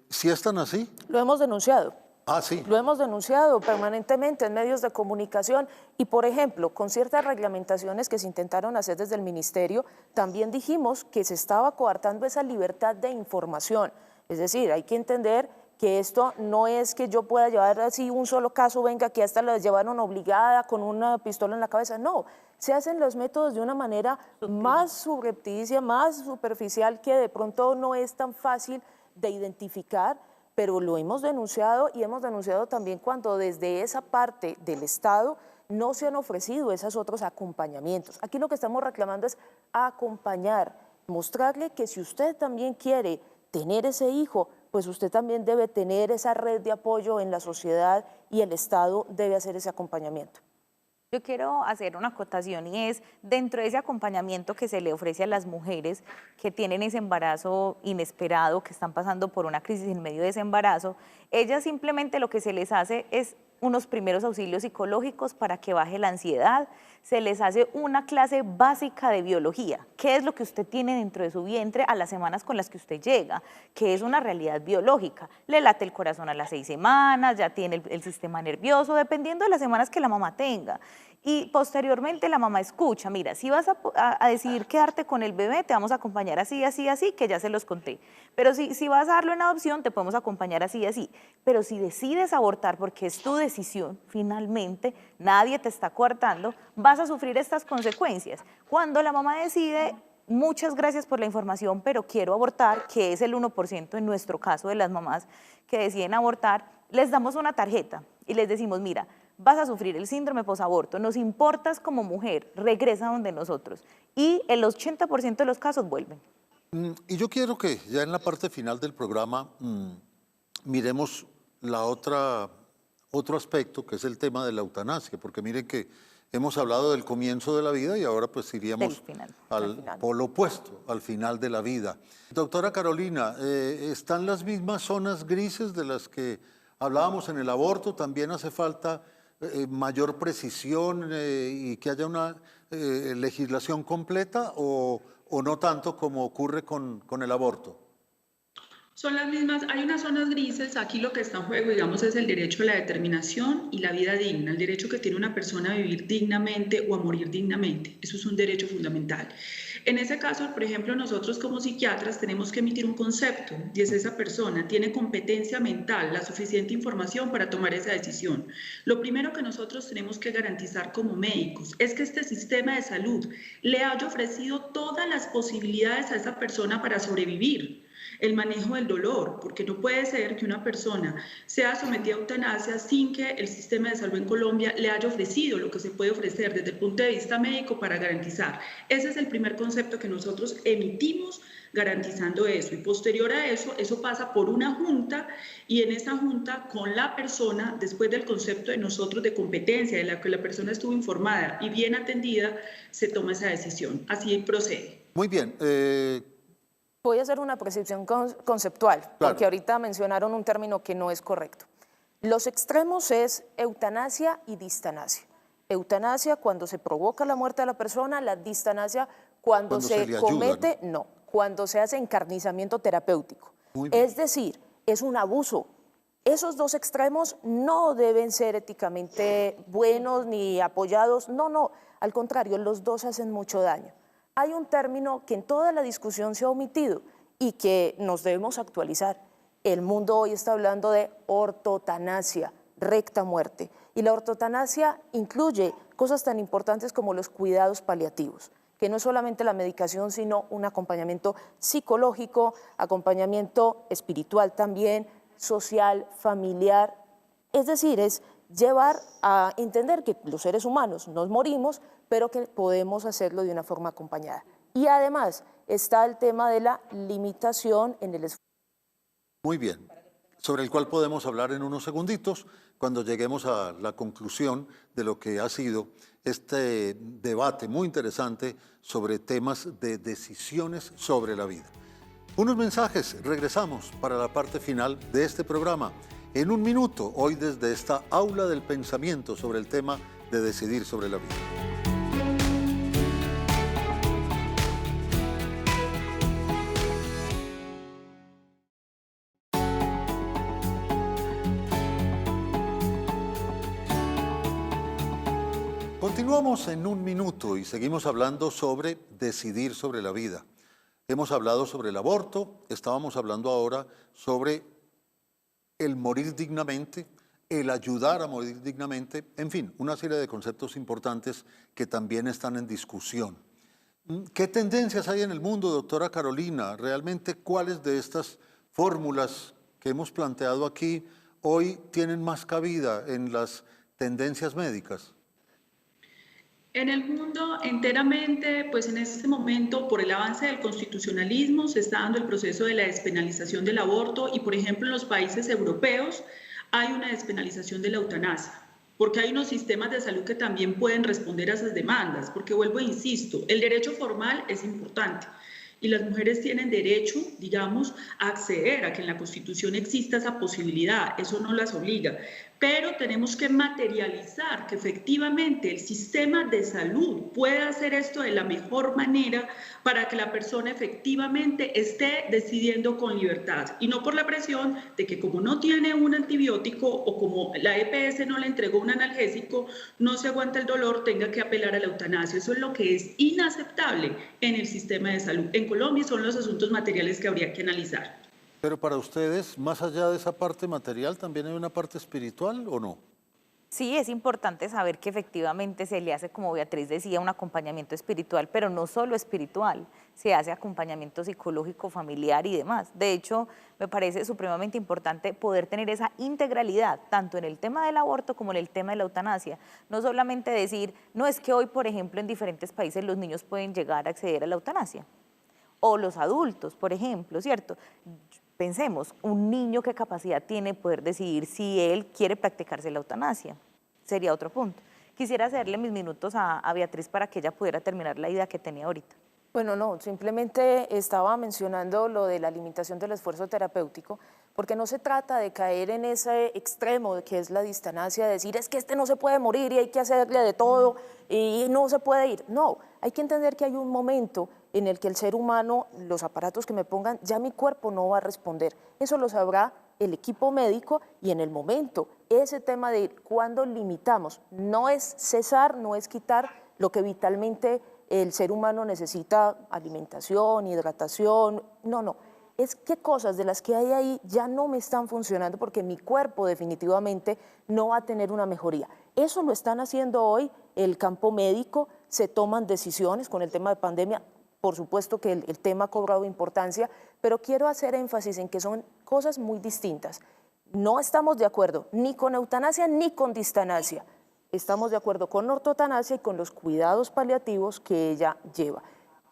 ¿Sí están así? Lo hemos denunciado. Ah, sí. Lo hemos denunciado permanentemente en medios de comunicación y, por ejemplo, con ciertas reglamentaciones que se intentaron hacer desde el ministerio, también dijimos que se estaba coartando esa libertad de información. Es decir, hay que entender que esto no es que yo pueda llevar así un solo caso, venga, que hasta la llevaron obligada con una pistola en la cabeza. No, se hacen los métodos de una manera más subrepticia, más superficial, que de pronto no es tan fácil de identificar, pero lo hemos denunciado y hemos denunciado también cuando desde esa parte del Estado no se han ofrecido esos otros acompañamientos. Aquí lo que estamos reclamando es acompañar, mostrarle que si usted también quiere tener ese hijo, pues usted también debe tener esa red de apoyo en la sociedad y el Estado debe hacer ese acompañamiento. Yo quiero hacer una acotación y es, dentro de ese acompañamiento que se le ofrece a las mujeres que tienen ese embarazo inesperado, que están pasando por una crisis en medio de ese embarazo, ellas simplemente lo que se les hace es unos primeros auxilios psicológicos para que baje la ansiedad, se les hace una clase básica de biología, qué es lo que usted tiene dentro de su vientre a las semanas con las que usted llega, que es una realidad biológica, le late el corazón a las 6 semanas, ya tiene el sistema nervioso, dependiendo de las semanas que la mamá tenga. Y posteriormente la mamá escucha, mira, si vas a decidir quedarte con el bebé, te vamos a acompañar así, así, así, que ya se los conté. Pero si vas a darlo en adopción, te podemos acompañar así, así. Pero si decides abortar, porque es tu decisión, finalmente, nadie te está coartando, vas a sufrir estas consecuencias. Cuando la mamá decide, muchas gracias por la información, pero quiero abortar, que es el 1% en nuestro caso de las mamás que deciden abortar, les damos una tarjeta y les decimos, mira, vas a sufrir el síndrome posaborto, nos importas como mujer, regresa donde nosotros. Y el 80% de los casos vuelven. Y yo quiero que ya en la parte final del programa miremos otro aspecto, que es el tema de la eutanasia, porque miren que hemos hablado del comienzo de la vida y ahora pues iríamos al polo opuesto, al final de la vida. Doctora Carolina, ¿están las mismas zonas grises de las que hablábamos en el aborto? ¿También hace falta mayor precisión y que haya una legislación completa o no tanto como ocurre con el aborto? Son las mismas, hay unas zonas grises, aquí lo que está en juego, digamos, es el derecho a la determinación y la vida digna, el derecho que tiene una persona a vivir dignamente o a morir dignamente, eso es un derecho fundamental. En ese caso, por ejemplo, nosotros como psiquiatras tenemos que emitir un concepto, y es esa persona tiene competencia mental, la suficiente información para tomar esa decisión. Lo primero que nosotros tenemos que garantizar como médicos es que este sistema de salud le haya ofrecido todas las posibilidades a esa persona para sobrevivir. El manejo del dolor, porque no puede ser que una persona sea sometida a eutanasia sin que el sistema de salud en Colombia le haya ofrecido lo que se puede ofrecer desde el punto de vista médico para garantizar. Ese es el primer concepto que nosotros emitimos garantizando eso. Y posterior a eso, eso pasa por una junta y en esa junta con la persona, después del concepto de nosotros de competencia, de la que la persona estuvo informada y bien atendida, se toma esa decisión. Así procede. Muy bien. Voy a hacer una precisión conceptual, Claro. porque ahorita mencionaron un término que no es correcto. Los extremos es eutanasia y distanasia. Eutanasia cuando se provoca la muerte de la persona, la distanasia cuando se le ayuda, comete, no, cuando se hace encarnizamiento terapéutico. Muy bien. Es decir, es un abuso. Esos dos extremos no deben ser éticamente buenos ni apoyados, no, al contrario, los dos hacen mucho daño. Hay un término que en toda la discusión se ha omitido y que nos debemos actualizar. El mundo hoy está hablando de ortotanasia, recta muerte. Y la ortotanasia incluye cosas tan importantes como los cuidados paliativos, que no es solamente la medicación, sino un acompañamiento psicológico, acompañamiento espiritual también, social, familiar. Es decir, es llevar a entender que los seres humanos nos morimos, pero que podemos hacerlo de una forma acompañada. Y además está el tema de la limitación en el esfuerzo. Muy bien, sobre el cual podemos hablar en unos segunditos cuando lleguemos a la conclusión de lo que ha sido este debate muy interesante sobre temas de decisiones sobre la vida. Unos mensajes, regresamos para la parte final de este programa. En un minuto, hoy desde esta aula del pensamiento sobre el tema de decidir sobre la vida. Continuamos en un minuto y seguimos hablando sobre decidir sobre la vida. Hemos hablado sobre el aborto, estábamos hablando ahora sobre el morir dignamente, el ayudar a morir dignamente, en fin, una serie de conceptos importantes que también están en discusión. ¿Qué tendencias hay en el mundo, doctora Carolina? ¿Realmente cuáles de estas fórmulas que hemos planteado aquí hoy tienen más cabida en las tendencias médicas? En el mundo enteramente, pues en este momento, por el avance del constitucionalismo, se está dando el proceso de la despenalización del aborto y, por ejemplo, en los países europeos hay una despenalización de la eutanasia, porque hay unos sistemas de salud que también pueden responder a esas demandas, porque vuelvo e insisto, el derecho formal es importante. Y las mujeres tienen derecho, digamos, a acceder a que en la Constitución exista esa posibilidad, eso no las obliga. pero tenemos que materializar que efectivamente el sistema de salud pueda hacer esto de la mejor manera para que la persona efectivamente esté decidiendo con libertad y no por la presión de que como no tiene un antibiótico o como la EPS no le entregó un analgésico, no se aguanta el dolor, tenga que apelar a la eutanasia. Eso es lo que es inaceptable en el sistema de salud. En Colombia son los asuntos materiales que habría que analizar. Pero para ustedes, más allá de esa parte material, ¿también hay una parte espiritual o no? Sí, es importante saber que efectivamente se le hace, como Beatriz decía, un acompañamiento espiritual, pero no solo espiritual, se hace acompañamiento psicológico, familiar y demás. De hecho, me parece supremamente importante poder tener esa integralidad, tanto en el tema del aborto como en el tema de la eutanasia. No solamente decir, no es que hoy, por ejemplo, en diferentes países los niños pueden llegar a acceder a la eutanasia, o los adultos, por ejemplo, ¿cierto? Pensemos, un niño qué capacidad tiene poder decidir si él quiere practicarse la eutanasia. Sería otro punto. Quisiera hacerle mis minutos a Beatriz para que ella pudiera terminar la idea que tenía ahorita. Bueno, no, simplemente estaba mencionando lo de la limitación del esfuerzo terapéutico, porque no se trata de caer en ese extremo de que es la distanasia, de decir es que este no se puede morir y hay que hacerle de todo y no se puede ir. No, hay que entender que hay un momento en el que el ser humano, los aparatos que me pongan, ya mi cuerpo no va a responder. Eso lo sabrá el equipo médico y en el momento, ese tema de cuando limitamos, no es cesar, no es quitar lo que vitalmente el ser humano necesita, alimentación, hidratación, no, es qué cosas de las que hay ahí ya no me están funcionando porque mi cuerpo definitivamente no va a tener una mejoría. Eso lo están haciendo hoy el campo médico, se toman decisiones con el tema de pandemia. Por supuesto que el tema ha cobrado importancia, pero quiero hacer énfasis en que son cosas muy distintas. No estamos de acuerdo ni con eutanasia ni con distanasia. Estamos de acuerdo con ortotanasia y con los cuidados paliativos que ella lleva,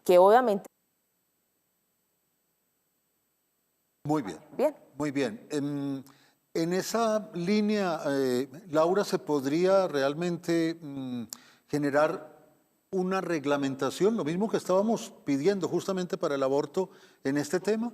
que obviamente... Muy bien. Bien. Muy bien. En esa línea, Laura, ¿se podría realmente generar una reglamentación, lo mismo que estábamos pidiendo justamente para el aborto en este tema?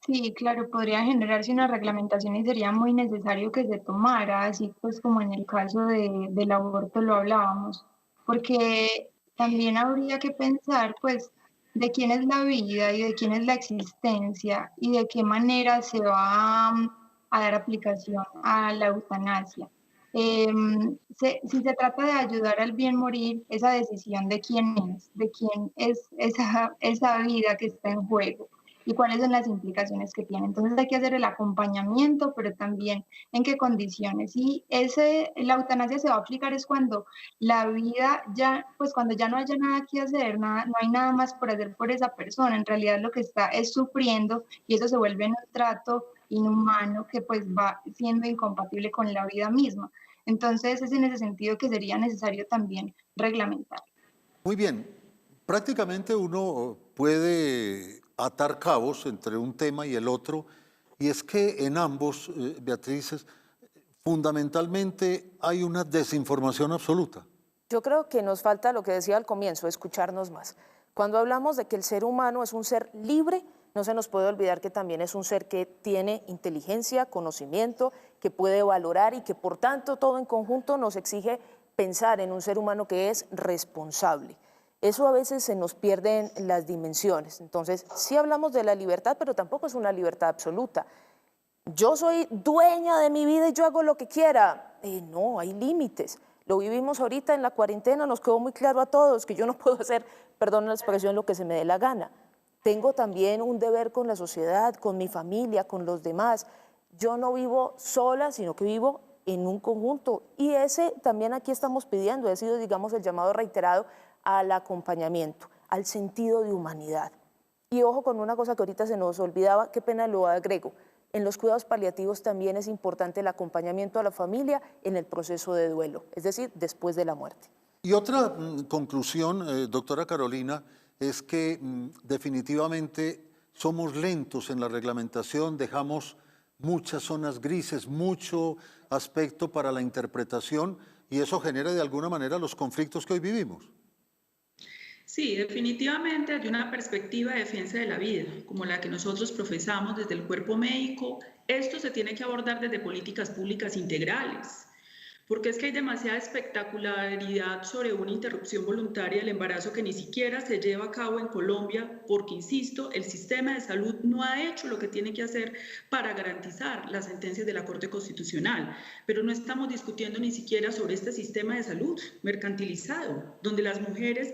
Sí, claro, podría generarse una reglamentación y sería muy necesario que se tomara, así pues como en el caso del aborto lo hablábamos, porque también habría que pensar pues de quién es la vida y de quién es la existencia y de qué manera se va a dar aplicación a la eutanasia. Si se trata de ayudar al bien morir, esa decisión de quién es esa vida que está en juego y cuáles son las implicaciones que tiene. Entonces hay que hacer el acompañamiento, pero también en qué condiciones. Y la eutanasia se va a aplicar es cuando la vida ya, pues cuando ya no haya nada que hacer, nada, no hay nada más por hacer por esa persona. En realidad lo que está es sufriendo y eso se vuelve en un trato inhumano que pues va siendo incompatible con la vida misma. Entonces es en ese sentido que sería necesario también reglamentar. Muy bien. Prácticamente uno puede atar cabos entre un tema y el otro, y es que en ambos, Beatriz, fundamentalmente hay una desinformación absoluta. Yo creo que nos falta lo que decía al comienzo, escucharnos más. Cuando hablamos de que el ser humano es un ser libre, no se nos puede olvidar que también es un ser que tiene inteligencia, conocimiento, que puede valorar y que por tanto todo en conjunto nos exige pensar en un ser humano que es responsable. Eso a veces se nos pierden las dimensiones. Entonces, sí hablamos de la libertad, pero tampoco es una libertad absoluta. Yo soy dueña de mi vida y yo hago lo que quiera. No, hay límites. Lo vivimos ahorita en la cuarentena, nos quedó muy claro a todos que yo no puedo hacer, perdón la expresión, lo que se me dé la gana. Tengo también un deber con la sociedad, con mi familia, con los demás. Yo no vivo sola, sino que vivo en un conjunto. Y ese también aquí estamos pidiendo, ha sido, digamos, el llamado reiterado al acompañamiento, al sentido de humanidad. Y ojo con una cosa que ahorita se nos olvidaba, qué pena lo agrego. En los cuidados paliativos también es importante el acompañamiento a la familia en el proceso de duelo, es decir, después de la muerte. Y otra conclusión, doctora Carolina, es que definitivamente somos lentos en la reglamentación, dejamos muchas zonas grises, mucho aspecto para la interpretación y eso genera de alguna manera los conflictos que hoy vivimos. Sí, definitivamente hay una perspectiva de defensa de la vida, como la que nosotros profesamos desde el cuerpo médico. Esto se tiene que abordar desde políticas públicas integrales, porque es que hay demasiada espectacularidad sobre una interrupción voluntaria del embarazo que ni siquiera se lleva a cabo en Colombia, porque, insisto, el sistema de salud no ha hecho lo que tiene que hacer para garantizar las sentencias de la Corte Constitucional. Pero no estamos discutiendo ni siquiera sobre este sistema de salud mercantilizado, donde las mujeres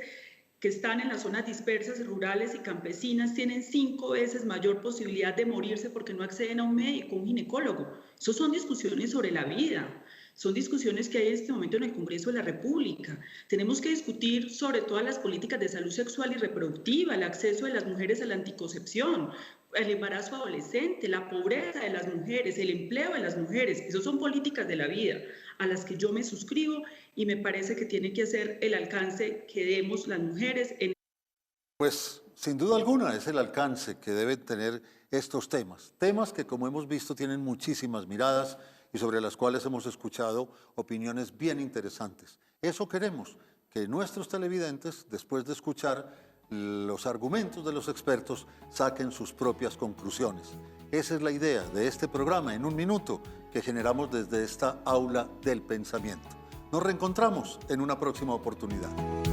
que están en las zonas dispersas, rurales y campesinas tienen 5 veces mayor posibilidad de morirse porque no acceden a un médico, un ginecólogo. Esas son discusiones sobre la vida. Son discusiones que hay en este momento en el Congreso de la República. Tenemos que discutir sobre todas las políticas de salud sexual y reproductiva, el acceso de las mujeres a la anticoncepción, el embarazo adolescente, la pobreza de las mujeres, el empleo de las mujeres. Esas son políticas de la vida a las que yo me suscribo y me parece que tiene que ser el alcance que demos las mujeres en... Pues sin duda alguna es el alcance que deben tener estos temas. Temas que, como hemos visto, tienen muchísimas miradas y sobre las cuales hemos escuchado opiniones bien interesantes. Eso queremos, que nuestros televidentes, después de escuchar los argumentos de los expertos, saquen sus propias conclusiones. Esa es la idea de este programa, En un Minuto, que generamos desde esta aula del pensamiento. Nos reencontramos en una próxima oportunidad.